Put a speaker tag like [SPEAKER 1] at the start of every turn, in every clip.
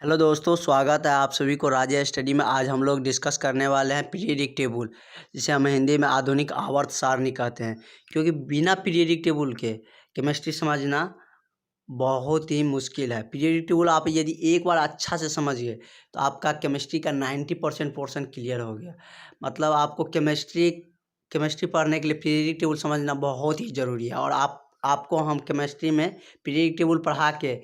[SPEAKER 1] Hello दोस्तों, स्वागत है आप सभी को राजा स्टडी में। आज हम लोग डिस्कस करने वाले हैं पीरियडिक टेबल, जिसे हम हिंदी में आधुनिक आवर्त सारणी कहते हैं। क्योंकि बिना पीरियडिक टेबल के केमिस्ट्री समझना बहुत ही मुश्किल है। पीरियडिक टेबल आप यदि एक बार अच्छा से समझ गए तो आपका केमिस्ट्री का 90% पोर्शन क्लियर हो गया। मतलब आपको केमिस्ट्री पढ़ने के लिए पीरियडिक टेबल समझना बहुत ही ज़रूरी है। और आपको हम केमिस्ट्री में पीरियडिक टेबल पढ़ा के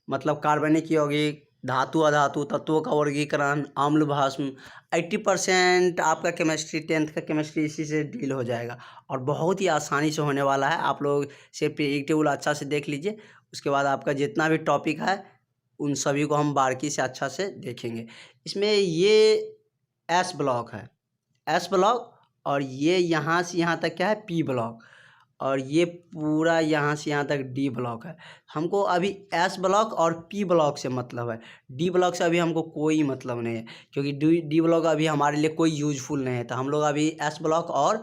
[SPEAKER 1] मतलब कार्बनिक यौगिक, धातु अधातु, तत्वों का वर्गीकरण, अम्ल भस्म, 80% आपका केमिस्ट्री 10th का केमिस्ट्री इसी से डील हो जाएगा। और बहुत ही आसानी से होने वाला है। आप लोग सिर्फ पीरियडिक टेबल अच्छा से देख लीजिए, उसके बाद आपका जितना भी टॉपिक है उन सभी को हम बारीकी से अच्छा से देखेंगे। इसमें ये एस ब्लॉक है, एस ब्लॉक, और ये यहाँ से यहाँ तक क्या है, पी ब्लॉक, और ये पूरा यहाँ से यहाँ तक डी ब्लॉक है। हमको अभी एस ब्लॉक और पी ब्लॉक से मतलब है। डी ब्लॉक से अभी हमको कोई मतलब नहीं है, क्योंकि डी ब्लॉक अभी हमारे लिए कोई यूजफुल नहीं है। तो हम लोग अभी एस ब्लॉक और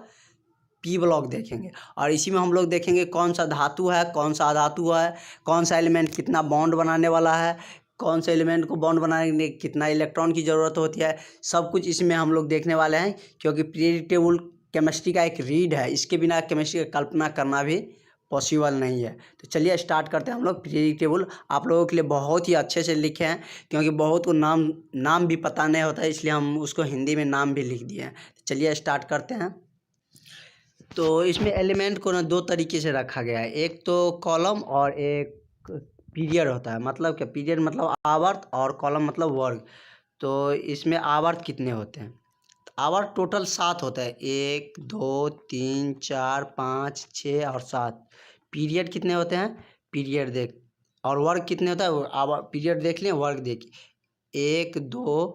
[SPEAKER 1] पी ब्लॉक देखेंगे। और इसी में हम लोग देखेंगे कौन सा धातु है, कौन सा अधातु है, कौन सा एलिमेंट कितना बॉन्ड बनाने वाला है, कौन से एलिमेंट को बॉन्ड बनाने में कितना इलेक्ट्रॉन की ज़रूरत होती है। सब कुछ इसमें हम लोग देखने वाले हैं। क्योंकि पीरियडिक टेबल केमिस्ट्री का एक रीड है, इसके बिना केमिस्ट्री की कल्पना करना भी पॉसिबल नहीं है। तो चलिए स्टार्ट करते हैं हम लोग। पीरियडिक टेबल आप लोगों के लिए बहुत ही अच्छे से लिखे हैं, क्योंकि बहुत को नाम भी पता नहीं होता है, इसलिए हम उसको हिंदी में नाम भी लिख दिए हैं। तो चलिए स्टार्ट करते हैं। तो इसमें एलिमेंट को ना दो तरीके से रखा गया है, एक तो कॉलम और एक पीरियड होता है। मतलब क्या, पीरियड मतलब आवर्त और कॉलम मतलब वर्ग। तो इसमें आवर्त कितने होते हैं? आवर्त टोटल 7 होता है, 1 2 3 4 5 6 और 7। पीरियड कितने होते हैं? पीरियड देख, और वर्ग कितने होता है? आवर पीरियड देख लें, वर्ग देखिए, 1 2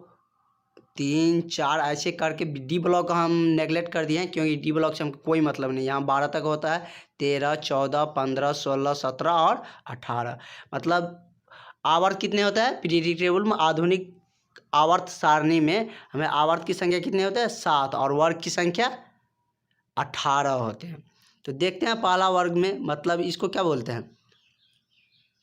[SPEAKER 1] 3 4 ऐसे करके। डी ब्लॉक हम नेगलेक्ट कर दिए हैं, क्योंकि डी ब्लॉक से हमको कोई मतलब नहीं। यहाँ 12 तक होता है, 13 14 15 16 17 और 18। मतलब आवर्त कितने होता है पीरियडिक टेबल में? आधुनिक आवर्त सारणी में हमें आवर्त की संख्या कितने होते हैं? 7, और वर्ग की संख्या 18 होते हैं। तो देखते हैं पहला वर्ग में, मतलब इसको क्या बोलते हैं?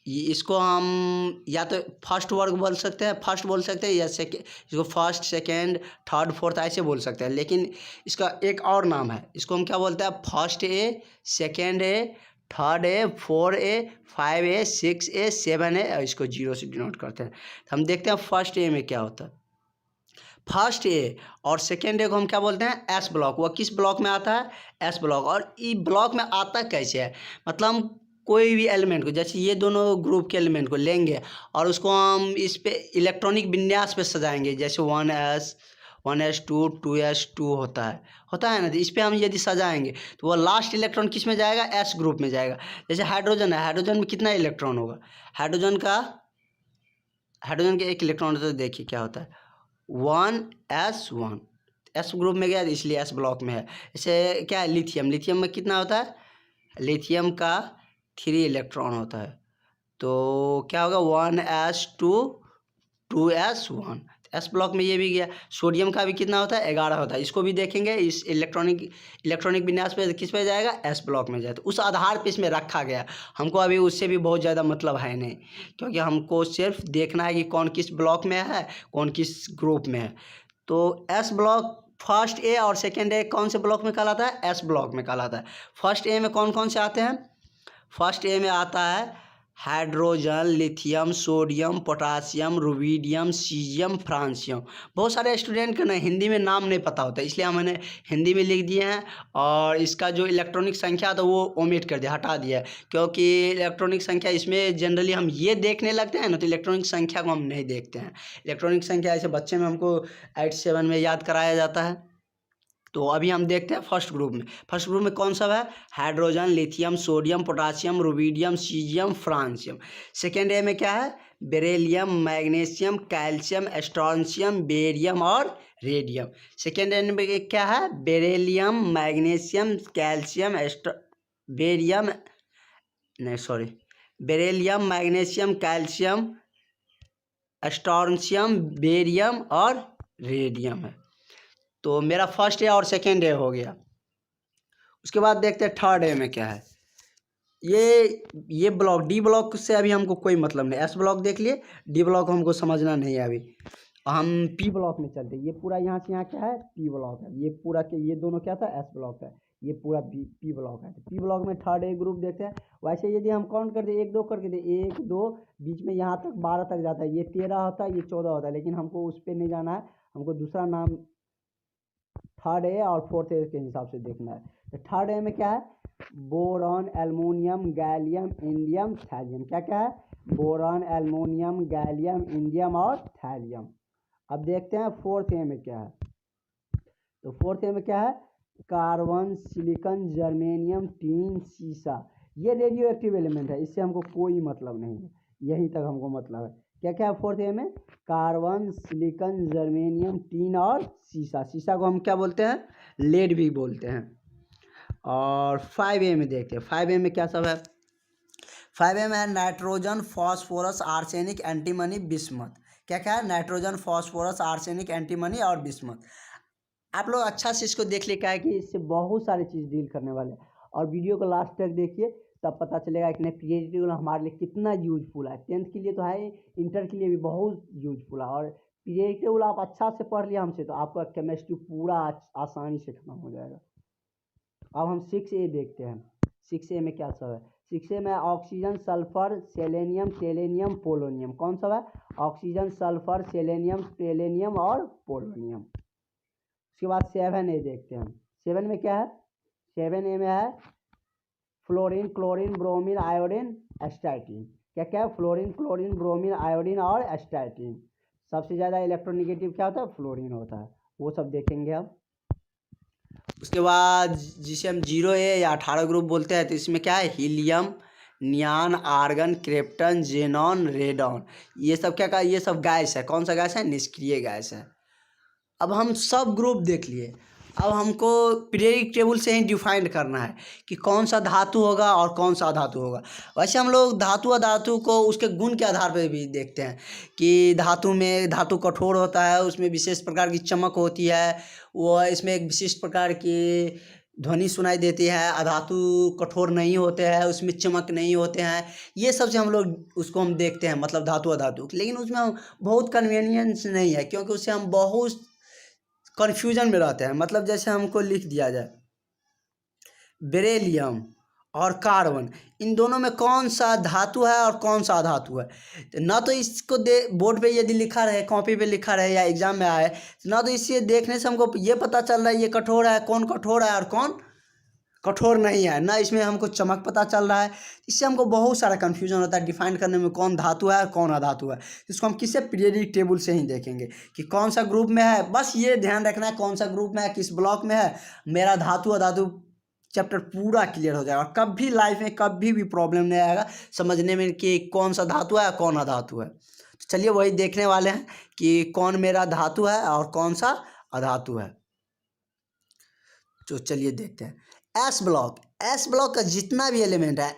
[SPEAKER 1] इसको हम या तो फर्स्ट वर्ग बोल सकते हैं, फर्स्ट बोल सकते हैं, या इसको फर्स्ट सेकेंड थर्ड फोर्थ ऐसे बोल सकते हैं। लेकिन इसका एक और नाम है, इसको हम क्या बोलते हैं? First A, second A, third A, 4A, 5A, 6A, 7A, और इसको 0 से डिनोट करते हैं। तो हम देखते हैं फर्स्ट ए में क्या होता है। फर्स्ट ए और सेकेंड ए को हम क्या बोलते हैं? S block. वह किस ब्लॉक में आता है? S block. और ई ब्लॉक में आता कैसे है? मतलब हम कोई भी एलिमेंट को, जैसे ये दोनों ग्रुप के एलिमेंट को लेंगे और उसको हम इस पे इलेक्ट्रॉनिक विन्यास पे सजाएंगे। जैसे 1s 1s2 2s2 होता है ना। तो इस पे हम यदि सजाएंगे तो वह लास्ट इलेक्ट्रॉन किस में जाएगा? एस ग्रुप में जाएगा। जैसे हाइड्रोजन है, हाइड्रोजन में कितना इलेक्ट्रॉन होगा? हाइड्रोजन के एक इलेक्ट्रॉन होता है, तो देखिए क्या होता है, 1s1, एस ग्रुप में गया इसलिए एस ब्लॉक में है। जैसे क्या है, लिथियम, लिथियम में कितना होता है? लिथियम का 3 इलेक्ट्रॉन होता है, तो क्या होगा? 1s2 2s1। एस ब्लॉक में ये भी गया। सोडियम का भी कितना होता है? 11 होता है। इसको भी देखेंगे, इस इलेक्ट्रॉनिक विन्यास पे किस पे जाएगा? एस ब्लॉक में जाए। तो उस आधार पे इसमें रखा गया। हमको अभी उससे भी बहुत ज़्यादा मतलब है नहीं, क्योंकि हमको सिर्फ देखना है कि कौन किस ब्लॉक में है, कौन किस ग्रुप में है। तो एस ब्लॉक, फर्स्ट ए और सेकेंड ए कौन से ब्लॉक में कहलाता है? एस ब्लॉक में कहलाता है। फर्स्ट ए में कौन कौन से आते हैं? फर्स्ट ए में आता है hydrogen, lithium, sodium, potassium, rubidium, caesium, francium. बहुत सारे स्टूडेंट को ना हिंदी में नाम नहीं पता होता, इसलिए हमने हिंदी में लिख दिए हैं। और इसका जो इलेक्ट्रॉनिक संख्या तो वो ओमिट कर दिया, हटा दिया है। क्योंकि इलेक्ट्रॉनिक संख्या इसमें जनरली हम ये देखने लगते हैं ना, तो इलेक्ट्रॉनिक संख्या को हम नहीं देखते हैं। इलेक्ट्रॉनिक संख्या ऐसे बच्चे में हमको 8 7 में याद कराया जाता है। तो अभी हम देखते हैं फर्स्ट ग्रुप में। फर्स्ट ग्रुप में कौन सा है? Hydrogen, lithium, sodium, potassium, rubidium, caesium, francium. Second A में क्या है? Beryllium, magnesium, calcium, strontium, barium और रेडियम। सेकेंड ए में क्या है? बेरिलियम, मैग्नीशियम, कैल्शियम, बेरियम, नहीं sorry, beryllium, magnesium, calcium, strontium, barium और रेडियम है। तो मेरा फर्स्ट ए और सेकेंड ए हो गया। उसके बाद देखते हैं थर्ड ए में क्या है। ये ब्लॉक डी ब्लॉक से अभी हमको कोई मतलब नहीं, एस ब्लॉक देख लिए, डी ब्लॉक हमको समझना नहीं है अभी। हम पी ब्लॉक में चलते हैं। ये पूरा यहाँ से यहाँ क्या है, पी ब्लॉक है। ये पूरा के ये दोनों क्या था, एस ब्लॉक है। ये पूरा पी ब्लॉक है। तो पी ब्लॉक में थर्ड ए ग्रुप देखते हैं। वैसे यदि हम काउंट करते 1 2 करके दे, 1 2 बीच में यहाँ तक 12 तक जाता है। ये 13 होता है, ये 14 होता है, लेकिन हमको उस पर नहीं जाना है। हमको दूसरा नाम थर्ड ए और फोर्थ ए के हिसाब से देखना है। तो थर्ड ए में क्या है, boron, aluminium, gallium, indium, thallium. क्या क्या है, बोरॉन, एल्युमिनियम, गैलियम, इंडियम और थैलियम। अब देखते हैं फोर्थ ए में क्या है। तो फोर्थ ए में क्या है, कार्बन, सिलिकॉन, जर्मेनियम, टीन, सीसा। ये रेडियो एक्टिव एलिमेंट है, इससे हमको कोई मतलब नहीं है, यहीं तक हमको मतलब है। क्या क्या है फोर्थ ए में, कार्बन, सिलिकॉन, जर्मेनियम, टीन और सीसा। सीसा को हम क्या बोलते हैं, लेड भी बोलते हैं। और 5A में देखते हैं, 5A में क्या सब है। 5A में है nitrogen, phosphorus, arsenic, antimony, bismuth. क्या क्या है, नाइट्रोजन, फॉस्फोरस, आर्सेनिक, एंटीमनी और बिस्मथ। आप लोग अच्छा से इसको देख ले, क्या है कि इससे बहुत सारी चीज़ डील करने वाले हैं। और वीडियो को लास्ट तक देखिए, तब पता चलेगा कि पीरियोडिक टेबल हमारे लिए कितना यूजफुल है। 10th के लिए तो है, इंटर के लिए भी बहुत यूजफुल है। और पीरियोडिक टेबल आप अच्छा से पढ़ लिया हमसे, तो आपका केमिस्ट्री पूरा आसानी से खत्म हो जाएगा। अब हम 6A देखते हैं। 6A में क्या सब है, 6A में ऑक्सीजन, सल्फर, सेलेनियम, टेलेनियम, पोलोनियम। कौन सा है, ऑक्सीजन, सल्फर, सेलेनियम, टेलेनियम और पोलोनियम। उसके बाद 7A देखते हैं हम। 7 में क्या है, 7A में है फ्लोरीन, क्लोरीन, ब्रोमीन, आयोडीन, एस्टाइटिन। क्या क्या है, फ्लोरीन, क्लोरीन, ब्रोमीन, आयोडीन और एस्टाइटिन। सबसे ज़्यादा इलेक्ट्रोनिगेटिव क्या होता है, फ्लोरीन होता है, वो सब देखेंगे हम। उसके बाद जिसे हम 0A या 18 ग्रुप बोलते हैं, तो इसमें क्या है, helium, neon, argon, krypton, xenon, radon. ये सब क्या का, ये सब गैस है। कौन सा गैस है, निष्क्रिय गैस है। अब हम सब ग्रुप देख लिए। अब हमको पीरियोडिक टेबल से ही डिफाइन करना है कि कौन सा धातु होगा और कौन सा अधातु होगा। वैसे हम लोग धातु अधातु को उसके गुण के आधार पर भी देखते हैं कि धातु में, धातु कठोर होता है, उसमें विशेष प्रकार की चमक होती है, वो इसमें एक विशिष्ट प्रकार की ध्वनि सुनाई देती है। अधातु कठोर नहीं होते हैं, उसमें चमक नहीं होते हैं। ये सब से हम लोग उसको हम देखते हैं, मतलब धातु अधातु। लेकिन उसमें हम बहुत कन्वीनियंस नहीं है, क्योंकि उससे हम बहुत कन्फ्यूजन में रहते हैं। मतलब जैसे हमको लिख दिया जाए बेरिलियम और कार्बन, इन दोनों में कौन सा धातु है और कौन सा अधातु है। तो ना तो इसको बोर्ड पे यदि लिखा रहे, कॉपी पे लिखा रहे या एग्जाम में आए, ना तो इसे देखने से हमको ये पता चल रहा है ये कठोर है, कौन कठोर है और कौन कठोर नहीं है, ना इसमें हमको चमक पता चल रहा है। इससे हमको बहुत सारा कन्फ्यूजन होता है डिफाइन करने में, कौन धातु है और कौन अधातु है। इसको हम किससे, पीरियोडिक टेबल से ही देखेंगे कि कौन सा ग्रुप में है। बस ये ध्यान रखना है कौन सा ग्रुप में है, किस ब्लॉक में है, मेरा धातु अधातु चैप्टर पूरा क्लियर हो जाएगा। और कभी लाइफ में कभी भी प्रॉब्लम नहीं आएगा समझने में कि कौन सा धातु है कौन अधातु है। तो चलिए वही देखने वाले हैं कि कौन मेरा धातु है और कौन सा अधातु है। तो चलिए देखते हैं। एस ब्लॉक का जितना भी एलिमेंट है,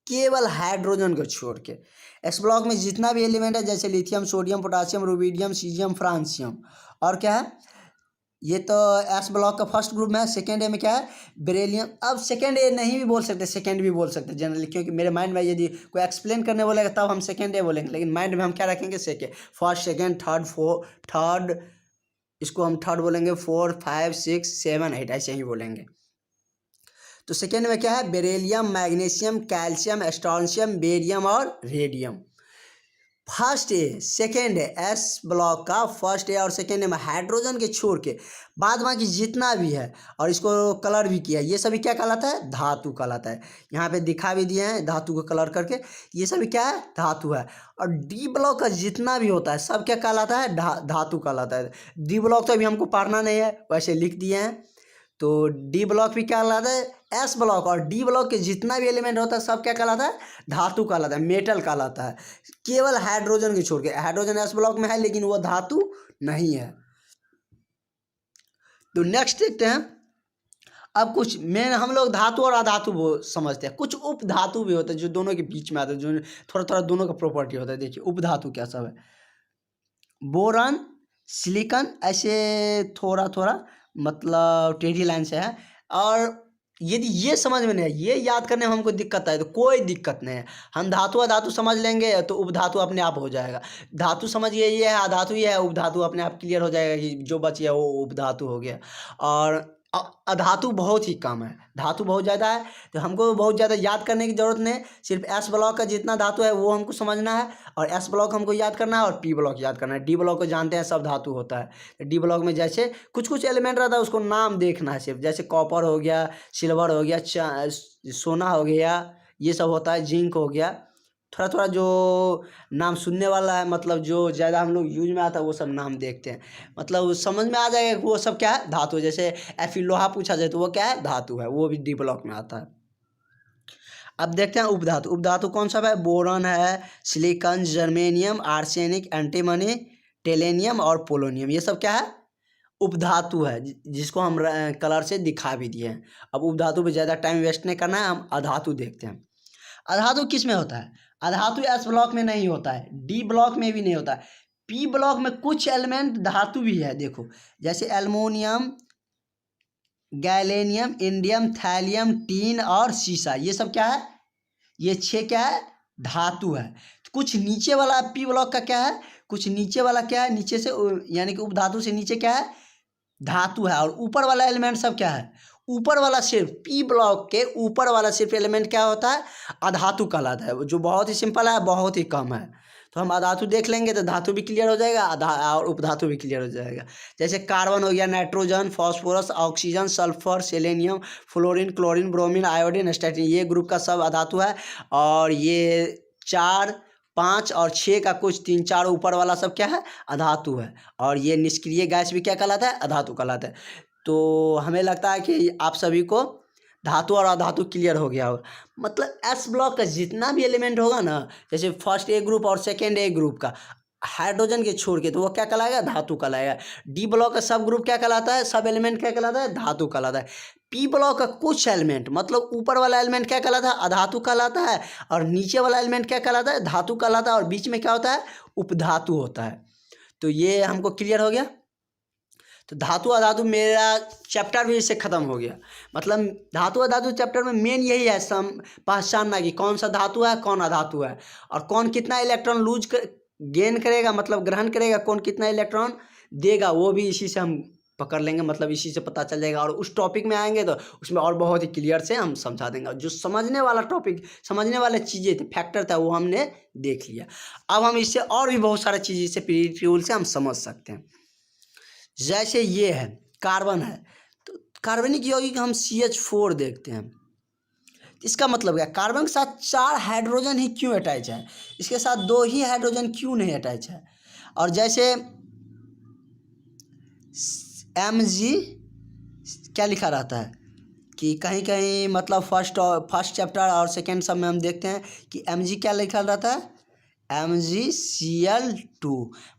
[SPEAKER 1] केवल हाइड्रोजन को छोड़ के, एस ब्लॉक में जितना भी एलिमेंट है, जैसे lithium, sodium, potassium, rubidium, caesium, francium, और क्या है, ये तो एस ब्लॉक का फर्स्ट ग्रुप में है। सेकेंड ए में क्या है, बेरिलियम। अब सेकेंड ए नहीं भी बोल सकते, सेकेंड भी बोल सकते जनरली, क्योंकि मेरे माइंड में यदि कोई एक्सप्लेन करने बोलेगा तब हम सेकेंड ए बोलेंगे, लेकिन माइंड में हम क्या रखेंगे, second, first, second, third, third, इसको हम थर्ड बोलेंगे, 4 5 6 7 8 ऐसे ही बोलेंगे। तो सेकेंड में क्या है, बेरिलियम, मैग्नीशियम, कैल्शियम, एस्ट्रोनशियम, बेरियम और रेडियम। फर्स्ट ए सेकेंड है, एस ब्लॉक का फर्स्ट ए और सेकेंड ए में हाइड्रोजन के छोड़ के बाद बाकी जितना भी है, और इसको कलर भी किया, ये सभी क्या कहलाता है, धातु कहलाता है। यहाँ पे दिखा भी दिए हैं धातु को कलर करके, ये सभी क्या है, धातु है। और डी ब्लॉक का जितना भी होता है सब क्या कहलाता है, धातु कहलाता है। डी ब्लॉक तो अभी हमको पढ़ना नहीं है, वैसे लिख दिए हैं। तो डी ब्लॉक भी क्या कहलाता है, एस ब्लॉक और डी ब्लॉक के जितना भी एलिमेंट होता है सब क्या कहलाता है, धातु कहलाता है, मेटल कहलाता है। केवल हाइड्रोजन के छोड़ के, हाइड्रोजन एस ब्लॉक में है लेकिन वो धातु नहीं है। तो नेक्स्ट देखते हैं। अब कुछ मेन हम लोग धातु और अधातु वो समझते हैं, कुछ उप धातु भी होते हैं जो दोनों के बीच में आते हैं, जो थोड़ा थोड़ा दोनों का प्रॉपर्टी होता है। देखिए उप धातु क्या सब है, बोरॉन, सिलिकॉन, ऐसे थोड़ा थोड़ा मतलब टेढ़ी लाइन से है। और यदि ये समझ में नहीं है, ये याद करने में हमको दिक्कत आए तो कोई दिक्कत नहीं है, हम धातु अधातु समझ लेंगे तो उपधातु अपने आप हो जाएगा। धातु समझिए ये है, अधातु ये है, उपधातु अपने आप क्लियर हो जाएगा कि जो बची है वो उपधातु हो गया। और अधातु बहुत ही कम है, धातु बहुत ज़्यादा है, तो हमको बहुत ज़्यादा याद करने की ज़रूरत नहीं। सिर्फ एस ब्लॉक का जितना धातु है वो हमको समझना है, और एस ब्लॉक हमको याद करना है, और पी ब्लॉक याद करना है। डी ब्लॉक को जानते हैं, सब धातु होता है। डी ब्लॉक में जैसे कुछ कुछ एलिमेंट रहता है उसको नाम देखना है सिर्फ, जैसे कॉपर हो गया, सिल्वर हो गया, सोना हो गया, ये सब होता है, जिंक हो गया। थोड़ा थोड़ा जो नाम सुनने वाला है, मतलब जो ज़्यादा हम लोग यूज में आता है वो सब नाम देखते हैं, मतलब समझ में आ जाएगा वो सब क्या है, धातु। जैसे एफी लोहा पूछा जाए तो वो क्या है, धातु है, वो भी डी ब्लॉक में आता है। अब देखते हैं उपधातु। उपधातु कौन सा है, बोरॉन है, सिलिकॉन, जर्मेनियम, आर्सेनिक, एंटीमनी, टेलेनियम और पोलोनियम, ये सब क्या है, उपधातु है, जिसको हम कलर से दिखा भी दिए हैं। अब उपधातु पे ज़्यादा टाइम वेस्ट नहीं करना है, हम अधातु देखते हैं। अधातु किस में होता है, अधातु एस ब्लॉक में नहीं होता है, डी ब्लॉक में भी नहीं होता है, पी ब्लॉक में कुछ एलिमेंट धातु भी है। देखो जैसे एल्युमिनियम, गैलेनियम, इंडियम, थैलियम, टीन और सीसा, ये सब क्या है, ये 6 क्या है, धातु है। कुछ नीचे वाला पी ब्लॉक का क्या है, कुछ नीचे वाला क्या है, नीचे से यानी कि उपधातु से नीचे क्या है, धातु है। और ऊपर वाला एलिमेंट सब क्या है, ऊपर वाला सिर्फ पी ब्लॉक के ऊपर वाला सिर्फ एलिमेंट क्या होता है, अधातु कहलाता है, जो बहुत ही सिंपल है, बहुत ही कम है। तो हम अधातु देख लेंगे तो धातु भी क्लियर हो जाएगा, और उपधातु भी क्लियर हो जाएगा। जैसे कार्बन हो गया, nitrogen, phosphorus, oxygen, sulphur, selenium, fluorine, chlorine, bromine, iodine, statin, ये ग्रुप का सब अधातु है। और ये 4, 5 और 6 का कुछ 3, 4 ऊपर वाला सब क्या है, अधातु है। और ये निष्क्रिय गैस भी क्या कहलाता है, अधातु कहलाता है। तो हमें लगता है कि आप सभी को धातु और अधातु क्लियर हो गया होगा। मतलब एस ब्लॉक का जितना भी एलिमेंट होगा ना, जैसे फर्स्ट ए ग्रुप और सेकेंड ए ग्रुप का हाइड्रोजन के छोड़ के, तो वो क्या कहलाएगा, धातु कहलाएगा। डी ब्लॉक का सब ग्रुप क्या कहलाता है, सब एलिमेंट क्या कहलाता है, धातु कहलाता है। पी ब्लॉक का कुछ एलिमेंट, मतलब ऊपर वाला एलिमेंट क्या कहलाता है, अधातु कहलाता है, और नीचे वाला एलिमेंट क्या कहलाता है, धातु कहलाता है, और बीच में क्या होता है, उपधातु होता है। तो ये हमको क्लियर हो गया। तो धातु अधातु मेरा चैप्टर भी इससे ख़त्म हो गया। मतलब धातु अधातु चैप्टर में मेन यही है, सम पहचानना कि कौन सा धातु है, कौन अधातु है, और कौन कितना इलेक्ट्रॉन गेन करेगा, मतलब ग्रहण करेगा, कौन कितना इलेक्ट्रॉन देगा, वो भी इसी से हम पकड़ लेंगे, मतलब इसी से पता चल जाएगा। और उस टॉपिक में आएंगे तो उसमें और बहुत ही क्लियर से हम समझा देंगे। जो समझने वाला टॉपिक, समझने वाले चीज़ें थे, फैक्टर था, वो हमने देख लिया। अब हम इससे और भी बहुत सारी चीज़ें से पीरियडिक टेबल से हम समझ सकते हैं। जैसे ये है, कार्बन है, तो कार्बनिक यौगिक हम CH4 देखते हैं। इसका मतलब क्या, कार्बन के साथ 4 हाइड्रोजन ही क्यों अटैच है, इसके साथ 2 ही हाइड्रोजन क्यों नहीं अटैच है। और जैसे Mg क्या लिखा रहता है कि कहीं कहीं, मतलब फर्स्ट चैप्टर और सेकेंड सब में हम देखते हैं कि Mg क्या लिखा रहता है, MgCl2,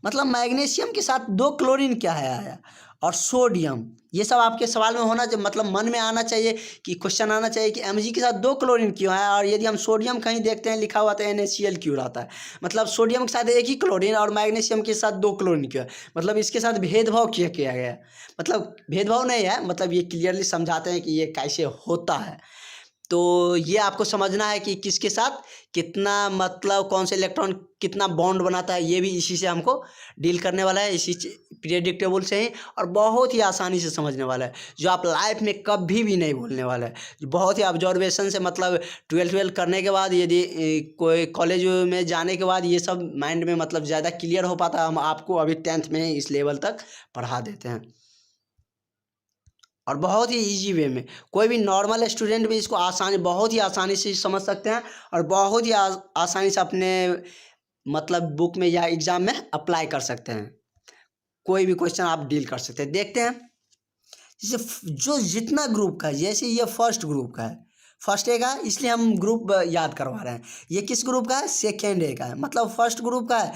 [SPEAKER 1] मतलब मैग्नीशियम के साथ 2 क्लोरीन क्या है आया, और सोडियम। ये सब आपके सवाल में होना चाहिए, मतलब मन में आना चाहिए कि क्वेश्चन आना चाहिए कि Mg के साथ 2 क्लोरीन क्यों है। और यदि हम सोडियम कहीं देखते हैं लिखा हुआ तो NaCl क्यों रहता है, मतलब सोडियम के साथ 1 ही क्लोरीन और मैग्नीशियम के साथ 2 क्लोरीन क्यों है, मतलब इसके साथ भेदभाव क्यों किया गया है। मतलब भेदभाव नहीं है, मतलब ये क्लियरली समझाते हैं कि ये कैसे होता है। तो ये आपको समझना है कि किसके साथ कितना, मतलब कौन से इलेक्ट्रॉन कितना बॉन्ड बनाता है, ये भी इसी से हमको डील करने वाला है, इसी पीरियडिक टेबल से ही। और बहुत ही आसानी से समझने वाला है, जो आप लाइफ में कभी भी नहीं भूलने वाला है, जो बहुत ही ऑब्जर्वेशन से, मतलब 12 करने के बाद, यदि कोई कॉलेज में जाने के बाद ये सब माइंड में मतलब ज़्यादा क्लियर हो पाता है। हम आपको अभी 10th में इस लेवल तक पढ़ा देते हैं, और बहुत ही इजी वे में कोई भी नॉर्मल स्टूडेंट भी इसको बहुत ही आसानी से समझ सकते हैं, और बहुत ही आसानी से अपने मतलब बुक में या एग्ज़ाम में अप्लाई कर सकते हैं। कोई भी क्वेश्चन आप डील कर सकते हैं। देखते हैं जैसे जो जितना ग्रुप का है, जैसे ये फर्स्ट ग्रुप का है, फर्स्ट ए का है, इसलिए हम ग्रुप याद करवा रहे हैं। ये किस ग्रुप का है? सेकेंड ए का है, मतलब फर्स्ट ग्रुप का है।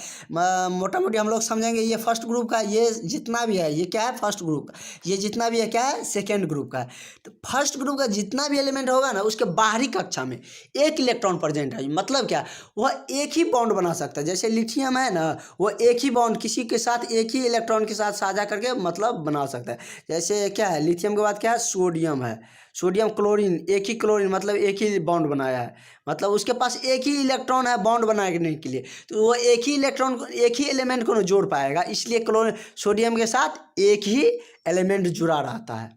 [SPEAKER 1] मोटा मोटी हम लोग समझेंगे ये फर्स्ट ग्रुप का है, ये जितना भी है ये क्या है? फर्स्ट ग्रुप का। ये जितना भी है क्या है? सेकेंड ग्रुप का है। तो फर्स्ट ग्रुप का जितना भी एलिमेंट होगा ना, उसके बाहरी कक्षा में एक इलेक्ट्रॉन प्रेजेंट है। मतलब क्या? वह एक ही बॉन्ड बना सकता है। जैसे लिथियम है ना, वो एक ही बॉन्ड किसी के साथ एक ही इलेक्ट्रॉन के साथ साझा करके मतलब बना सकता है। जैसे क्या है? लिथियम के बाद क्या है? सोडियम है। सोडियम क्लोरीन, एक ही क्लोरीन मतलब एक ही बॉन्ड बनाया है, मतलब उसके पास एक ही इलेक्ट्रॉन है बॉन्ड बनाने के लिए। तो वो एक ही इलेक्ट्रॉन को, एक ही एलिमेंट को जोड़ पाएगा, इसलिए क्लोरीन सोडियम के साथ एक ही एलिमेंट जुड़ा रहता है।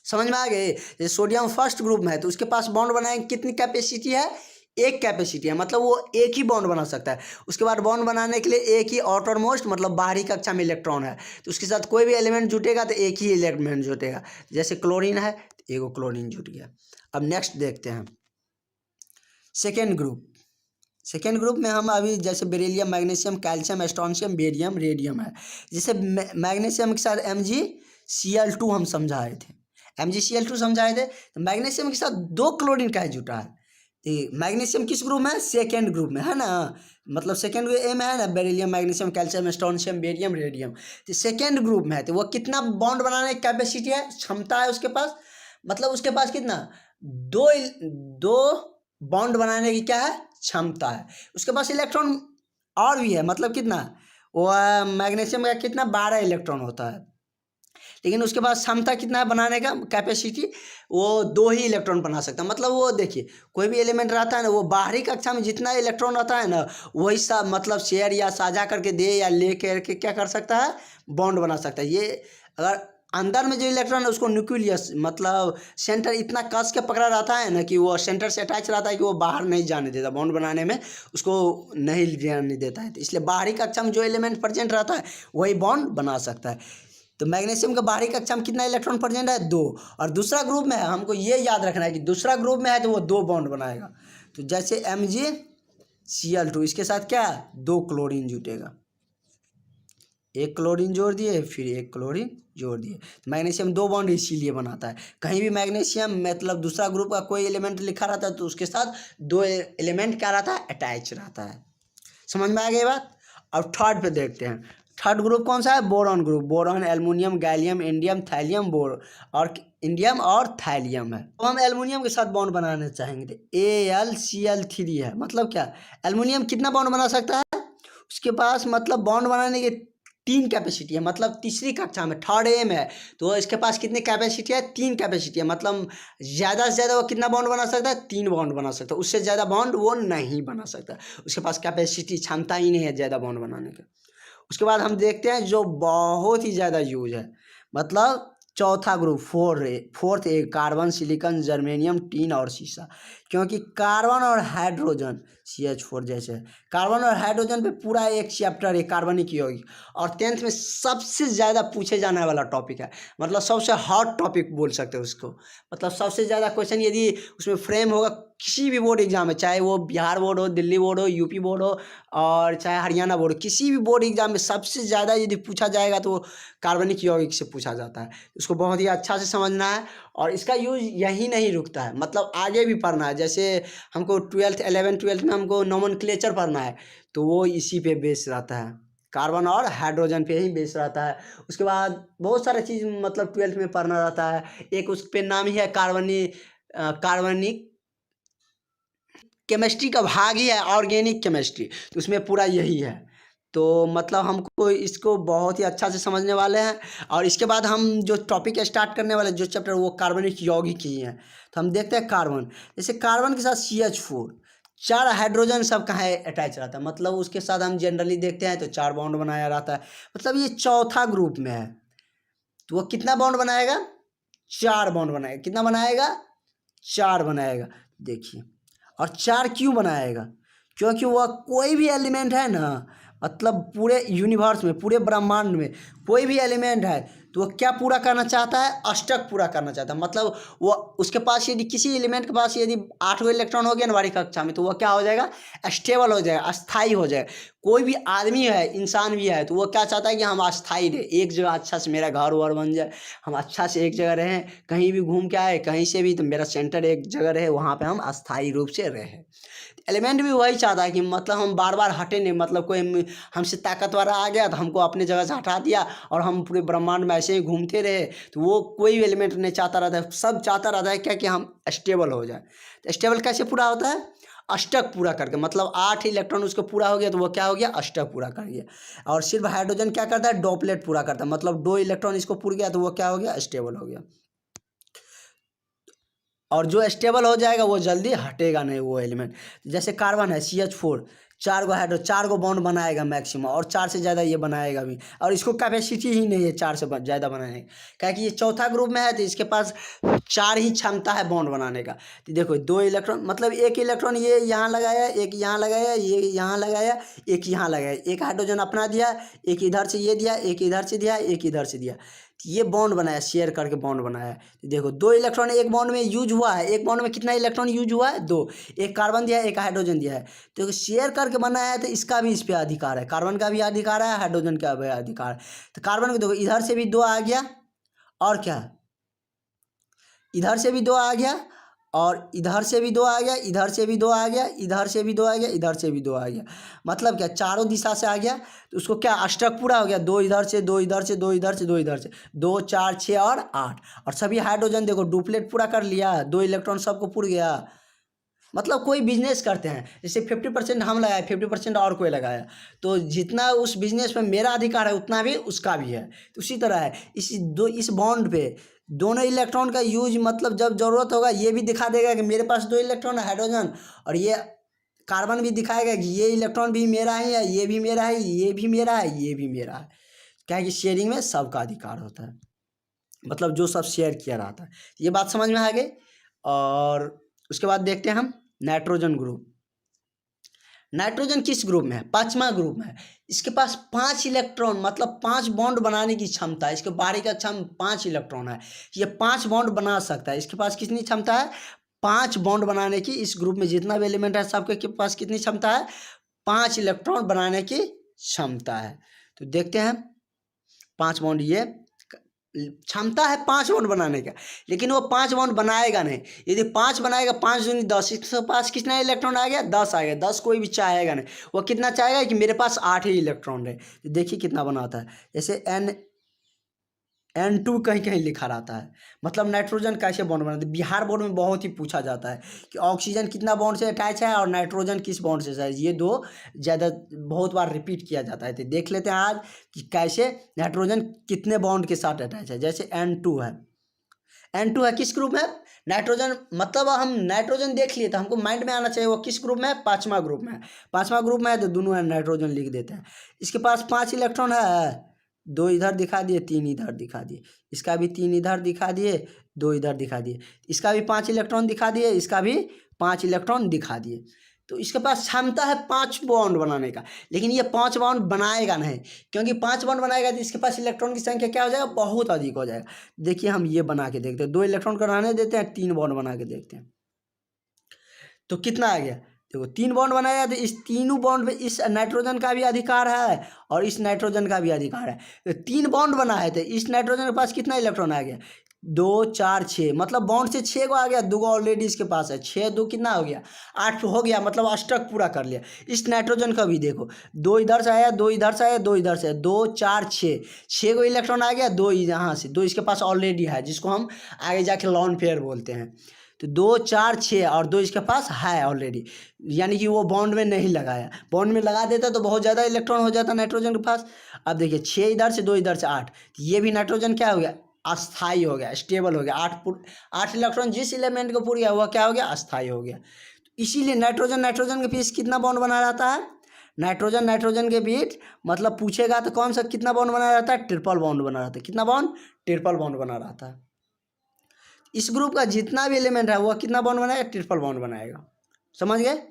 [SPEAKER 1] समझ में आ गए? जैसे सोडियम फर्स्ट ग्रुप में है तो उसके पास बॉन्ड बनाने की कितनी कैपेसिटी है? एक कैपेसिटी है, मतलब वो एक ही बॉन्ड बना सकता है। उसके बाद बॉन्ड बनाने के लिए एक ही आउटर मोस्ट मतलब बाहरी कक्षा में इलेक्ट्रॉन है, तो उसके साथ कोई भी एलिमेंट जुटेगा तो एक ही एलिमेंट जुटेगा। जैसे क्लोरीन है तो एगो क्लोरीन जुट गया। अब नेक्स्ट देखते हैं सेकेंड ग्रुप। सेकेंड ग्रुप में हम अभी जैसे beryllium, magnesium, calcium, strontium, barium, radium है। जैसे मैग्नीशियम के साथ MgCl2 हम समझाए थे, MgCl2 समझाए थे। तो मैग्नीशियम के साथ 2 क्लोरीन का जुटा है। तो मैग्नीशियम किस ग्रुप में है? सेकेंड ग्रुप में है ना, मतलब सेकेंड ए में है ना, beryllium, magnesium, calcium, strontium, barium, radium. तो सेकेंड ग्रुप में है तो वो कितना बॉन्ड बनाने की कैपेसिटी है, क्षमता है उसके पास, मतलब उसके पास कितना? दो दो बॉन्ड बनाने की क्या है? क्षमता है। उसके पास इलेक्ट्रॉन और भी है, मतलब कितना? वो मैग्नीशियम का कितना? 12 इलेक्ट्रॉन होता है, लेकिन उसके पास क्षमता कितना है बनाने का? कैपेसिटी वो 2 ही इलेक्ट्रॉन बना सकता है। मतलब वो देखिए कोई भी एलिमेंट रहता है ना, वो बाहरी कक्षा में जितना इलेक्ट्रॉन रहता है ना, वही सब मतलब शेयर या साझा करके दे या ले करके क्या कर सकता है? बॉन्ड बना सकता है। ये अगर अंदर में जो इलेक्ट्रॉन है उसको न्यूक्लियस मतलब सेंटर इतना कस के पकड़ा रहता है ना कि वो सेंटर से अटैच रहता है कि वो बाहर नहीं जाने देता, बॉन्ड बनाने में उसको नहीं जाने देता है। तो इसलिए बाहरी कक्षा में जो एलिमेंट प्रेजेंट रहता है वही बॉन्ड बना सकता है। तो मैग्नीशियम का बाहरी कक्षा में कितना इलेक्ट्रॉन प्रेजेंट है? 2। और दूसरा ग्रुप में है, हमको ये याद रखना है कि दूसरा ग्रुप में है तो वो 2 बॉन्ड बनाएगा। तो जैसे MgCl2 इसके साथ क्या? 2 क्लोरीन जुटेगा, एक क्लोरीन जोड़ दिए फिर एक क्लोरीन जोड़ दिए। तो मैग्नीशियम 2 बॉन्ड इसीलिए बनाता है। कहीं भी मैग्नीशियम मतलब दूसरा ग्रुप का कोई एलिमेंट लिखा रहता है तो उसके साथ 2 एलिमेंट क्या रहता है? अटैच रहता है। समझ में आ गई बात? अब थर्ड पे देखते हैं। थर्ड ग्रुप कौन सा है? Boron group. Boron, aluminium, gallium, indium, thallium, और इंडियम और थैलियम है। तो हम एल्युमिनियम के साथ बॉन्ड बनाना चाहेंगे तो AlCl3 है। मतलब क्या? एल्युमिनियम कितना बॉन्ड बना सकता है? उसके पास मतलब बॉन्ड बनाने के 3 कैपेसिटी है, मतलब तीसरी कक्षा में थर्ड ए में है तो इसके पास कितनी कैपेसिटी है? 3 कैपेसिटी है। मतलब ज़्यादा से ज़्यादा वो कितना बॉन्ड बना सकता है? 3 बॉन्ड बना सकता है, उससे ज़्यादा बॉन्ड वो नहीं बना सकता। उसके पास कैपेसिटी क्षमता ही नहीं है ज़्यादा बॉन्ड बनाने का। उसके बाद हम देखते हैं जो बहुत ही ज़्यादा यूज है, मतलब चौथा ग्रुप फोर्थ ए कार्बन, सिलिकॉन, जर्मेनियम, टीन और सीसा। क्योंकि कार्बन और हाइड्रोजन CH4 जैसे कार्बन और हाइड्रोजन पे पूरा एक चैप्टर है कार्बनिक यौगिक, और 10th में सबसे ज़्यादा पूछे जाने वाला टॉपिक है, मतलब सबसे हॉट टॉपिक बोल सकते हो उसको। मतलब सबसे ज़्यादा क्वेश्चन यदि उसमें फ्रेम होगा किसी भी बोर्ड एग्जाम में, चाहे वो बिहार बोर्ड हो, दिल्ली बोर्ड हो, यूपी बोर्ड हो और चाहे हरियाणा बोर्ड हो, किसी भी बोर्ड एग्जाम में सबसे ज़्यादा यदि पूछा जाएगा तो वो कार्बनिक यौगिक से पूछा जाता है। उसको बहुत ही अच्छा से समझना है और इसका यूज यही नहीं रुकता है, मतलब आगे भी पढ़ना है। जैसे हमको 11th-12th में हमको नोमेनक्लेचर पढ़ना है तो वो इसी पे बेस रहता है, कार्बन और हाइड्रोजन पे ही बेस रहता है। उसके बाद बहुत सारा चीज़ मतलब 12th में पढ़ना रहता है। एक उस पे नाम ही है कार्बनिक केमिस्ट्री का भाग ही है ऑर्गेनिक केमिस्ट्री, तो उसमें पूरा यही है। तो मतलब हमको इसको बहुत ही अच्छा से समझने वाले हैं। और इसके बाद हम जो टॉपिक स्टार्ट करने वाले जो चैप्टर वो कार्बनिक यौगिक ही हैं। तो हम देखते हैं कार्बन। जैसे कार्बन के साथ CH4 4 हाइड्रोजन सब कहाँ अटैच रहता है, मतलब उसके साथ हम जनरली देखते हैं तो 4 बॉन्ड बनाया रहता है। मतलब ये चौथा ग्रुप में है तो वो कितना बॉन्ड बनाएगा? 4 बॉन्ड बनाएगा। कितना बनाएगा? 4 बनाएगा। देखिए, और 4 क्यों बनाएगा? क्योंकि वह कोई भी एलिमेंट है ना, मतलब पूरे यूनिवर्स में, पूरे ब्रह्मांड में कोई भी एलिमेंट है तो वो क्या पूरा करना चाहता है, अष्टक पूरा करना चाहता है। मतलब वो उसके पास यदि किसी एलिमेंट के पास यदि 8 इलेक्ट्रॉन हो गया ना बारीक कक्षा में, तो वो क्या हो जाएगा, स्टेबल हो जाएगा, अस्थाई हो जाएगा। कोई भी आदमी है, इंसान भी है, तो वो क्या चाहता है कि हम अस्थाई रहे, एक जगह अच्छा से मेरा घर वर बन जाए, हम अच्छा से एक जगह रहें, कहीं भी घूम के आए कहीं से भी, तो मेरा सेंटर एक जगह रहे, वहाँ पे हम अस्थाई रूप से रहें। एलिमेंट भी वही चाहता है कि मतलब हम बार बार हटे नहीं, मतलब कोई हमसे ताकतवर आ गया तो हमको अपने जगह से हटा दिया और हम पूरे ब्रह्मांड में ऐसे ही घूमते रहे, तो वो कोई भी एलिमेंट नहीं चाहता रहता है। सब चाहता रहता है क्या, कि हम स्टेबल हो जाए। तो स्टेबल कैसे पूरा होता है, अष्टक पूरा करके, मतलब 8 इलेक्ट्रॉन उसको पूरा हो गया तो वो क्या हो गया, अष्टक पूरा कर गया। और सिर्फ हाइड्रोजन क्या करता है, डॉपलेट पूरा करता है, मतलब 2 इलेक्ट्रॉन इसको पूर गया तो वो क्या हो गया, स्टेबल हो गया। और जो स्टेबल हो जाएगा वो जल्दी हटेगा नहीं वो एलिमेंट। जैसे कार्बन है CH4, 4 गो हाइड्रो 4 गो बॉन्ड बनाएगा मैक्सिमम, और 4 से ज़्यादा ये बनाएगा भी, और इसको कैपेसिटी ही नहीं है 4 से ज़्यादा बनाने की, क्या कि ये चौथा ग्रुप में है तो इसके पास 4 ही क्षमता है बॉन्ड बनाने का। तो देखो 2 इलेक्ट्रॉन, मतलब एक इलेक्ट्रॉन ये यहाँ लगाया, एक यहाँ लगाया, ये यहाँ लगाया, एक यहाँ लगाया, एक हाइड्रोजन अपना दिया, एक इधर से ये दिया, एक इधर से दिया, एक इधर से दिया, ये बॉन्ड बनाया, शेयर करके बॉन्ड बनाया। देखो 2 इलेक्ट्रॉन एक बॉन्ड में यूज हुआ है, एक बॉन्ड में कितना इलेक्ट्रॉन यूज हुआ है, 2, एक कार्बन दिया है, एक हाइड्रोजन दिया है, तो शेयर करके बनाया है, तो इसका भी इस पे अधिकार है, कार्बन का भी अधिकार है, हाइड्रोजन का भी अधिकार है। तो कार्बन को देखो इधर से भी 2 आ गया, और क्या, इधर से भी 2 आ गया, और इधर से भी 2 आ गया, इधर से भी 2 आ गया, इधर से भी 2 आ गया, इधर से भी 2 आ गया, मतलब क्या, चारों दिशा से आ गया, तो उसको क्या, अष्टक पूरा हो गया, 2 इधर से, 2 इधर से, 2 इधर से, 2 इधर से, 2 4 6 और 8। और सभी हाइड्रोजन देखो डुप्लेट पूरा कर लिया, 2 इलेक्ट्रॉन सबको पुर गया। मतलब कोई बिजनेस करते हैं, जैसे 50% हम लगाए, 50% और कोई लगाया, तो जितना उस बिजनेस में मेरा अधिकार है उतना भी उसका भी है। तो उसी तरह है इस बॉन्ड पे दोनों इलेक्ट्रॉन का यूज, मतलब जब जरूरत होगा ये भी दिखा देगा कि मेरे पास 2 इलेक्ट्रॉन है हाइड्रोजन, और ये कार्बन भी दिखाएगा कि ये इलेक्ट्रॉन भी मेरा ही है, ये भी मेरा है, ये भी मेरा है, ये भी मेरा है। क्या है कि शेयरिंग में सबका अधिकार होता है, मतलब जो सब शेयर किया रहता है। ये बात समझ में आ गई। और उसके बाद देखते हैं हम नाइट्रोजन ग्रुप। नाइट्रोजन किस ग्रुप में है, 5वां ग्रुप में है। इसके पास 5 इलेक्ट्रॉन, मतलब 5 बॉन्ड बनाने की क्षमता है, इसके बाहरी कक्षा में 5 इलेक्ट्रॉन है, ये 5 बॉन्ड बना सकता है। इसके पास कितनी क्षमता है, 5 बॉन्ड बनाने की। इस ग्रुप में जितना भी एलिमेंट है सबके पास कितनी क्षमता है, 5 इलेक्ट्रॉन बनाने की क्षमता है। तो देखते हैं 5 बॉन्ड, ये क्षमता है 5 बॉन्ड बनाने का, लेकिन वो 5 बॉन्ड बनाएगा नहीं। यदि 5 बनाएगा, 5 दूनी 10, इसके पास कितना इलेक्ट्रॉन आ गया, 10 आ गया। 10 कोई भी चाहेगा नहीं, वो कितना चाहेगा कि मेरे पास 8 ही इलेक्ट्रॉन है। देखिए कितना बनाता है, जैसे N2 कहीं कहीं लिखा रहता है। मतलब नाइट्रोजन कैसे बॉन्ड बनाते हैं, बिहार बोर्ड में बहुत ही पूछा जाता है कि ऑक्सीजन कितना बॉन्ड से अटैच है और नाइट्रोजन किस बॉन्ड से है। ये दो ज़्यादा बहुत बार रिपीट किया जाता है। तो देख लेते हैं आज कि कैसे नाइट्रोजन कितने बॉन्ड के साथ अटैच है। जैसे N2 है, N2 है किस ग्रुप में, नाइट्रोजन। मतलब हम नाइट्रोजन देख लिए तो हमको माइंड में आना चाहिए वो किस ग्रुप में है, 5वां ग्रुप में है। 5वां ग्रुप में है तो दोनों नाइट्रोजन लिख देते हैं। इसके पास 5 इलेक्ट्रॉन है, 2 इधर दिखा दिए, 3 इधर दिखा दिए, इसका भी 3 इधर दिखा दिए, 2 इधर दिखा दिए, इसका भी 5 इलेक्ट्रॉन दिखा दिए, इसका भी 5 इलेक्ट्रॉन दिखा दिए। तो इसके पास क्षमता है 5 बॉन्ड बनाने का, लेकिन ये 5 बॉन्ड बनाएगा नहीं, क्योंकि 5 बॉन्ड बनाएगा तो इसके पास इलेक्ट्रॉन की संख्या क्या हो जाएगा, बहुत अधिक हो जाएगा। देखिए हम ये बना के देखते हैं, 2 इलेक्ट्रॉन को रहने देते हैं, 3 बॉन्ड बना के देखते हैं तो कितना आ गया। देखो 3 बॉन्ड बनाया तो इस तीनों बॉन्ड में इस नाइट्रोजन का भी अधिकार है और इस नाइट्रोजन का भी अधिकार है। तो 3 बॉन्ड बना है तो इस नाइट्रोजन के पास कितना इलेक्ट्रॉन आ गया, 2 4 6, मतलब बॉन्ड से 6 को आ गया, 2 ऑलरेडी इसके पास है, 6 2 कितना हो गया, 8 हो गया, मतलब अष्टक पूरा कर लिया। इस नाइट्रोजन का भी देखो 2 इधर से आया, 2 इधर से आया, 2 इधर से, 2 4 6, 6 को इलेक्ट्रॉन आ गया, 2 यहाँ से, 2 इसके पास ऑलरेडी है, जिसको हम आगे जाके लॉन पेयर बोलते हैं। तो 2 4 6 और 2 इसके पास है ऑलरेडी, यानी कि वो बॉन्ड में नहीं लगाया। बॉन्ड में लगा देता तो बहुत ज़्यादा इलेक्ट्रॉन हो जाता नाइट्रोजन के पास। अब देखिए 6 इधर से, 2 इधर से, 8, ये भी नाइट्रोजन क्या हो गया, अस्थाई हो गया, स्टेबल हो गया। 8 इलेक्ट्रॉन जिस एलिमेंट को पूर गया वह क्या हो गया, अस्थाई हो गया। इसीलिए नाइट्रोजन के बीच कितना बॉन्ड बना रहता है, नाइट्रोजन के बीच, मतलब पूछेगा तो कौन सा कितना बॉन्ड बना रहता है, ट्रिपल बॉन्ड बना रहता है। कितना बॉन्ड, ट्रिपल बॉन्ड बना रहता है। इस ग्रुप का जितना भी एलिमेंट है वह कितना बॉन्ड बनाएगा, ट्रिपल बॉन्ड बनाएगा। समझ गए।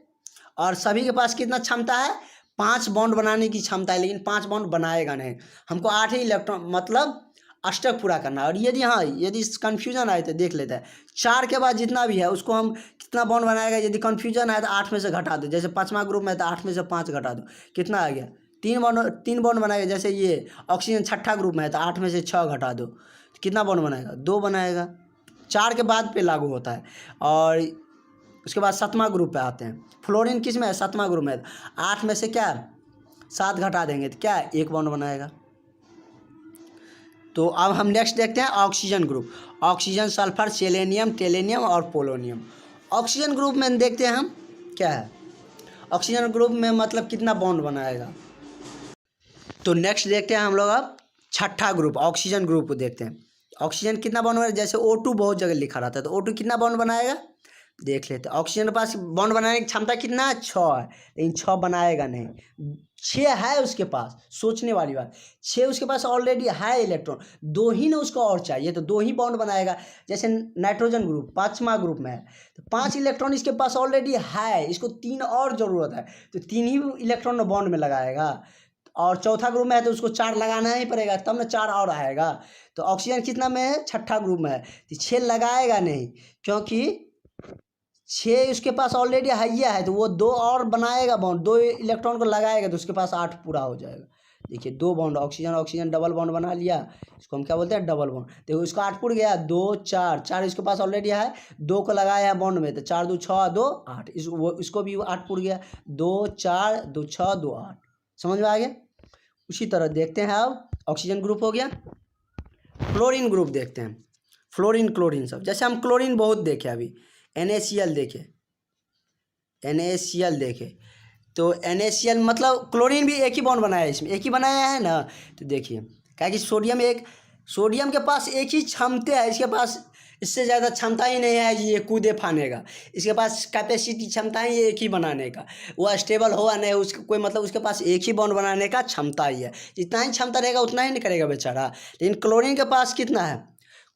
[SPEAKER 1] और सभी के पास कितना क्षमता है, 5 बॉन्ड बनाने की क्षमता है, लेकिन 5 बॉन्ड बनाएगा नहीं। हमको 8 ही इलेक्ट्रॉन, मतलब अष्टक पूरा करना है। और यदि हाँ यदि कन्फ्यूजन आए तो देख लेते हैं 4 के बाद जितना भी है उसको हम कितना बॉन्ड बनाएगा। यदि कन्फ्यूजन आए तो 8 में से घटा दो, जैसे 5वां ग्रुप में तो 8 में से 5 घटा दो, कितना आ गया 3 बॉन्ड बनाएगा। जैसे ये ऑक्सीजन 6ठा ग्रुप में है तो 8 में से 6 घटा दो, कितना बॉन्ड बनाएगा 2 बनाएगा। 4 के बाद पे लागू होता है। और उसके बाद 7वां ग्रुप पे आते हैं। फ्लोरीन किस में है 7वां ग्रुप में है, 8 में से क्या 7 घटा देंगे तो क्या 1 बॉन्ड बनाएगा। तो अब हम नेक्स्ट देखते हैं oxygen group. Oxygen, sulphur, selenium, tellurium और पोलोनियम। ऑक्सीजन ग्रुप में देखते हैं हम क्या है। ऑक्सीजन ग्रुप में मतलब कितना बॉन्ड बनाएगा। तो नेक्स्ट देखते हैं हम लोग अब 6ठा ग्रुप ऑक्सीजन ग्रुप को देखते हैं। ऑक्सीजन कितना बॉन्ड बनाएगा, जैसे O2 बहुत जगह लिखा रहता है तो O2 कितना बॉन्ड बनाएगा देख लेते हैं। ऑक्सीजन के पास बॉन्ड बनाने की क्षमता कितना है 6 है, लेकिन 6 बनाएगा नहीं, 6 है उसके पास। सोचने वाली बात, 6 उसके पास ऑलरेडी है इलेक्ट्रॉन, 2 ही ना उसको और चाहिए तो 2 ही बॉन्ड बनाएगा। जैसे नाइट्रोजन ग्रुप 5वां ग्रुप में है तो 5 इलेक्ट्रॉन इसके पास ऑलरेडी है, इसको 3 और ज़रूरत है तो 3 ही इलेक्ट्रॉन बॉन्ड में लगाएगा। और चौथा ग्रुप में है तो उसको 4 लगाना ही पड़ेगा तब ना 4 और आएगा। तो ऑक्सीजन कितना में है 6ठा ग्रुप में है तो 6 लगाएगा नहीं, क्योंकि 6 उसके पास ऑलरेडी है तो वो 2 और बनाएगा बॉन्ड, 2 इलेक्ट्रॉन को लगाएगा तो उसके पास 8 पूरा हो जाएगा। देखिए 2 bond oxygen oxygen double bond बना लिया, इसको हम क्या बोलते हैं डबल बॉन्ड। देखो इसका 8 पूरा गया, 2 4 इसके पास ऑलरेडी है, 2 को लगाया है बॉन्ड में तो 4 2 6 2 8, इसको भी 8 पूरा गया, 2 4 2 6 2 8। समझ में आ गया। उसी तरह देखते हैं अब ऑक्सीजन ग्रुप हो गया। फ्लोरीन ग्रुप देखते हैं। फ्लोरीन क्लोरीन सब, जैसे हम क्लोरीन बहुत देखे अभी, NaCl देखे तो NaCl मतलब क्लोरीन भी एक ही बॉन्ड बनाया है, इसमें एक ही बनाया है ना। तो देखिए क्या कि सोडियम के पास एक ही क्षमता है, इसके पास इससे ज़्यादा क्षमता ही नहीं है कि ये कूदे फानेगा। इसके पास कैपेसिटी क्षमता ही एक ही बनाने का, वो स्टेबल हुआ नहीं उसका कोई मतलब, उसके पास एक ही बॉन्ड बनाने का क्षमता ही है। जितना ही क्षमता रहेगा उतना ही नहीं करेगा बेचारा। लेकिन क्लोरीन के पास कितना है,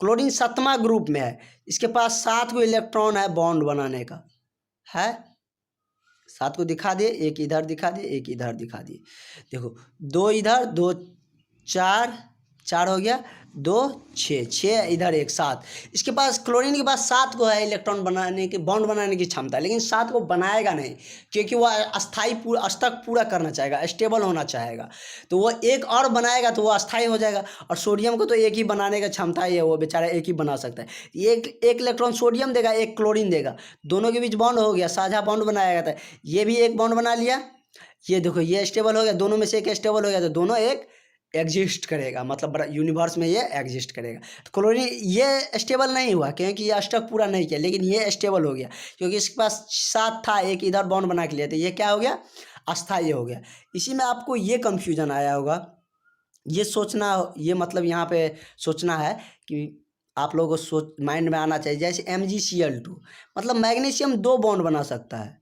[SPEAKER 1] क्लोरीन 7वां ग्रुप में है, इसके पास 7 को इलेक्ट्रॉन है बॉन्ड बनाने का है। 7 को दिखा दे, एक इधर दिखा दे, एक इधर दिखा दिए। देखो 2 इधर 2 4 हो गया, 2 6 इधर 1 7। इसके पास क्लोरीन के पास 7 को है इलेक्ट्रॉन बनाने की बॉन्ड बनाने की क्षमता, लेकिन 7 को बनाएगा नहीं क्योंकि वह अस्थाई अष्टक पूरा करना चाहेगा, स्टेबल होना चाहेगा। तो वो एक और बनाएगा तो वो अस्थाई हो जाएगा। और सोडियम को तो एक ही बनाने का क्षमता ही है, वो बेचारा एक ही बना सकता है। एक इलेक्ट्रॉन सोडियम देगा, एक क्लोरीन देगा, दोनों के बीच बॉन्ड हो गया, साझा बॉन्ड बनाया था। ये भी एक बॉन्ड बना लिया, ये देखो ये स्टेबल हो गया, दोनों में से एक स्टेबल हो गया तो दोनों एक एग्जिस्ट करेगा, मतलब यूनिवर्स में ये एग्जिस्ट करेगा। तो क्लोरीन ये स्टेबल नहीं हुआ क्योंकि ये अष्टक पूरा नहीं किया, लेकिन ये स्टेबल हो गया क्योंकि इसके पास 7 था, एक इधर बॉन्ड बना के लिए, तो ये क्या हो गया अस्थाई हो गया। इसी में आपको ये कंफ्यूजन आया होगा, ये सोचना, ये मतलब यहाँ पे सोचना है कि आप लोगों को सोच माइंड में आना चाहिए। जैसे MgCl2 मतलब मैग्नीशियम 2 बॉन्ड बना सकता है,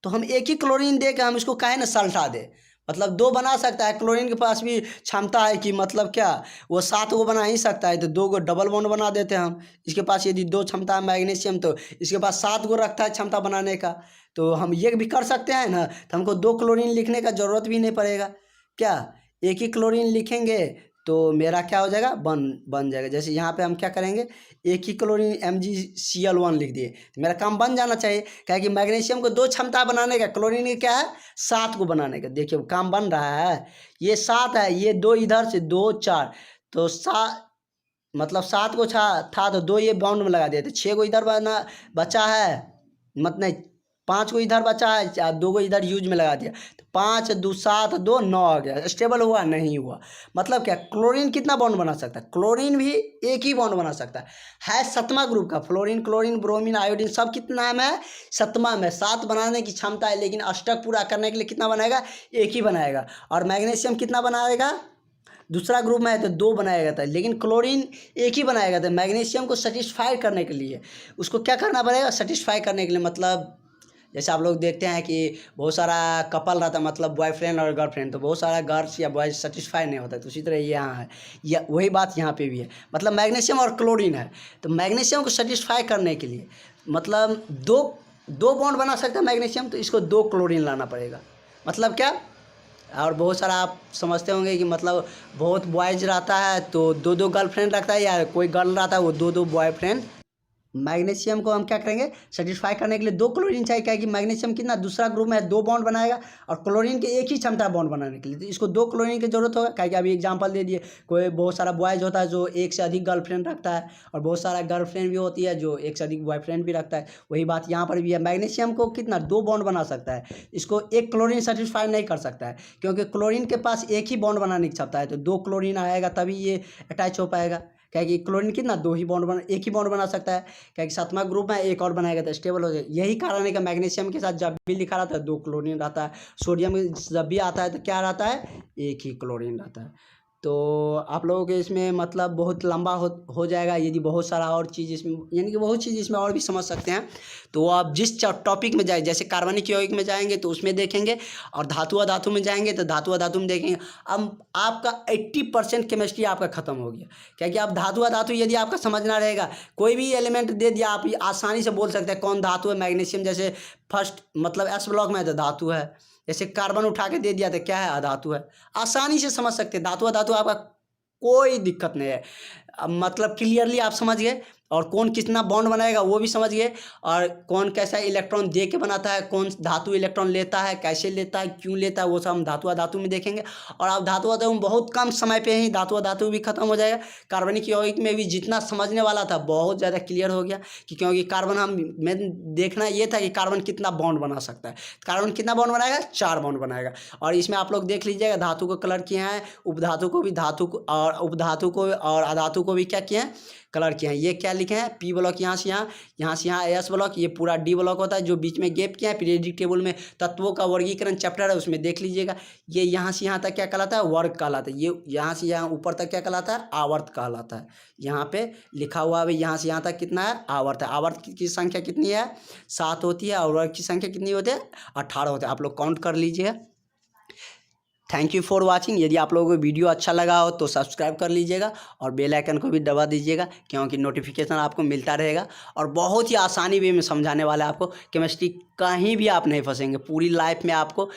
[SPEAKER 1] तो हम एक ही क्लोरीन दे के हम इसको काहे ना सल्टा दे, मतलब 2 बना सकता है। क्लोरीन के पास भी क्षमता है कि मतलब क्या वो 7 को बना ही सकता है, तो 2 को डबल बॉन्ड बना देते हैं हम। इसके पास यदि 2 क्षमता है मैग्नीशियम तो इसके पास 7 को रखता है क्षमता बनाने का, तो हम ये भी कर सकते हैं ना। तो हमको 2 क्लोरीन लिखने का ज़रूरत भी नहीं पड़ेगा, क्या एक ही क्लोरीन लिखेंगे तो मेरा क्या हो जाएगा बन जाएगा। जैसे यहाँ पे हम क्या करेंगे, एक ही क्लोरीन MgCl1 लिख दिए तो मेरा काम बन जाना चाहिए। क्या कि मैग्नीशियम को 2 क्षमता बनाने का, क्लोरीन की क्या है 7 को बनाने का। देखिए काम बन रहा है, ये 7 है, ये 2 इधर से 2 4 तो 7 मतलब 7 को था तो 2 ये बाउंड में लगा दिए, तो 6 को इधर बचा है, मतलब 5 को इधर बचा है, 2 को इधर यूज में लगा दिया, तो 5 2 7 2 9 आ गया। स्टेबल हुआ नहीं हुआ, मतलब क्या क्लोरीन कितना बॉन्ड बना सकता है, क्लोरीन भी एक ही बॉन्ड बना सकता है 7वां ग्रुप का। फ्लोरीन क्लोरीन ब्रोमीन आयोडीन सब कितना में है 7वां में, 7 बनाने की क्षमता है, लेकिन अष्टक पूरा करने के लिए कितना बनाएगा एक ही बनाएगा। और मैग्नीशियम कितना बनाएगा, दूसरा ग्रुप में है तो 2 बनाएगा था, लेकिन क्लोरीन एक ही बनाएगा था। मैग्नीशियम को सेटिस्फाई करने के लिए उसको क्या करना पड़ेगा, सेटिस्फाई करने के लिए, मतलब जैसे आप लोग देखते हैं कि बहुत सारा कपल रहता है, मतलब बॉयफ्रेंड और गर्लफ्रेंड, तो बहुत सारा गर्ल्स या बॉयज सेटिस्फाई नहीं होता है, तो उसी तरह ये यहाँ है, या वही बात यहाँ पे भी है। मतलब मैग्नीशियम और क्लोरीन है, तो मैग्नीशियम को सेटिस्फाई करने के लिए मतलब दो बॉन्ड बना सकता है मैग्नीशियम, तो इसको 2 क्लोरीन लाना पड़ेगा। मतलब क्या और बहुत सारा आप समझते होंगे कि मतलब बहुत बॉयज रहता है तो दो दो गर्लफ्रेंड रखता है, या कोई गर्ल रहता है वो दो दो बॉयफ्रेंड। मैग्नीशियम को हम क्या करेंगे, सेटिस्फाई करने के लिए दो क्लोरीन चाहिए, क्या कि मैग्नीशियम कितना दूसरा ग्रुप में दो बॉन्ड बनाएगा और क्लोरीन के एक ही क्षमता है बॉन्ड बनाने के लिए, तो इसको दो क्लोरीन की जरूरत होगा। क्या कि अभी एग्जांपल दे दिए, कोई बहुत सारा बॉयज होता है जो एक से अधिक गर्लफ्रेंड रखता है, और बहुत सारा गर्लफ्रेंड भी होती है जो एक से अधिक बॉयफ्रेंड भी रखता है। वही बात यहाँ पर भी है, मैग्नीशियम को कितना दो बॉन्ड बना सकता है, इसको एक क्लोरीन सेटिस्फाई नहीं कर सकता है, क्योंकि क्लोरीन के पास एक ही बॉन्ड बनाने की क्षमता है, तो दो क्लोरीन आएगा तभी ये अटैच हो पाएगा। क्या कि क्लोरीन कितना दो ही बॉन्ड बना, एक ही बॉन्ड बना सकता है, क्या कि सातवां ग्रुप में एक और बनाएगा तो स्टेबल हो जाए। यही कारण है कि मैग्नीशियम के साथ जब भी लिखा रहता है दो क्लोरीन रहता है, सोडियम जब भी आता है तो क्या रहता है, एक ही क्लोरीन रहता है। तो आप लोगों के इसमें मतलब बहुत लंबा हो जाएगा, यदि बहुत सारा और चीज़ इसमें, यानी कि बहुत चीज़ इसमें और भी समझ सकते हैं। तो आप जिस टॉपिक में जाए, जैसे कार्बनिक यौगिक में जाएंगे तो उसमें देखेंगे, और धातु अधातु में जाएंगे तो धातु अधातु में देखेंगे। अब आपका 80% केमिस्ट्री आपका खत्म हो गया, क्योंकि आप धातु अधातु यदि आपका समझना रहेगा, कोई भी एलिमेंट दे दिया आप आसानी से बोल सकते हैं कौन धातु है। मैग्नीशियम जैसे फर्स्ट मतलब एस ब्लॉक में है तो धातु है, जैसे कार्बन उठा के दे दिया तो क्या है, अधातु है। आसानी से समझ सकते हैं, धातु अधातु आपका कोई दिक्कत नहीं है। अब मतलब क्लियरली आप समझ गए, और कौन कितना बॉन्ड बनाएगा वो भी समझ गए, और कौन कैसा इलेक्ट्रॉन दे के बनाता है, कौन धातु इलेक्ट्रॉन लेता है, कैसे लेता है, क्यों लेता है, वो सब हम धातु अधातु में देखेंगे। और आप धातु अधातु में बहुत कम समय पे ही धातु अधातु भी खत्म हो जाएगा। कार्बनिक यौगिक में भी जितना समझने वाला था बहुत ज़्यादा क्लियर हो गया, कि क्योंकि कार्बन हम में देखना ये था कि कार्बन कितना बॉन्ड बना सकता है। कार्बन कितना बॉन्ड बनाएगा, 4 बॉन्ड बनाएगा। और इसमें आप लोग देख लीजिएगा धातु को कलर किए हैं, उपधातु को भी, धातु को और उपधातु को और अधातु को भी क्या किए हैं, कलर किए हैं। ये क्या लिखे हैं, पी ब्लॉक यहाँ से यहाँ, यहाँ से यहाँ एस ब्लॉक, ये पूरा डी ब्लॉक होता है। जो बीच में गैप किया है पीरियोडिक टेबल में तत्वों का वर्गीकरण चैप्टर है उसमें देख लीजिएगा। ये यहाँ से यहाँ तक क्या कहलाता है, वर्ग कहलाता है। ये यहाँ से यहाँ ऊपर तक क्या कहलाता है, आवर्त कहलाता है। यहाँ पे लिखा हुआ है यहाँ से यहाँ तक कितना है, आवर्त है। आवर्त की संख्या कितनी है, 7 होती है, और वर्ग की संख्या कितनी होती है, 18 होते हैं। आप लोग काउंट कर लीजिए। Thank you for watching. यदि आप लोगों को वीडियो अच्छा लगा हो तो सब्सक्राइब कर लीजिएगा, और बेल आइकन को भी दबा दीजिएगा, क्योंकि नोटिफिकेशन आपको मिलता रहेगा। और बहुत ही आसानी वे में समझाने वाला है आपको। केमिस्ट्री कहीं भी आप नहीं फंसेंगे, पूरी लाइफ में आपको,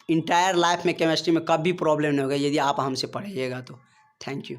[SPEAKER 1] इंटायर लाइफ में केमिस्ट्री में कभी प्रॉब्लम नहीं होगा यदि आप हमसे पढ़िएगा तो। Thank you.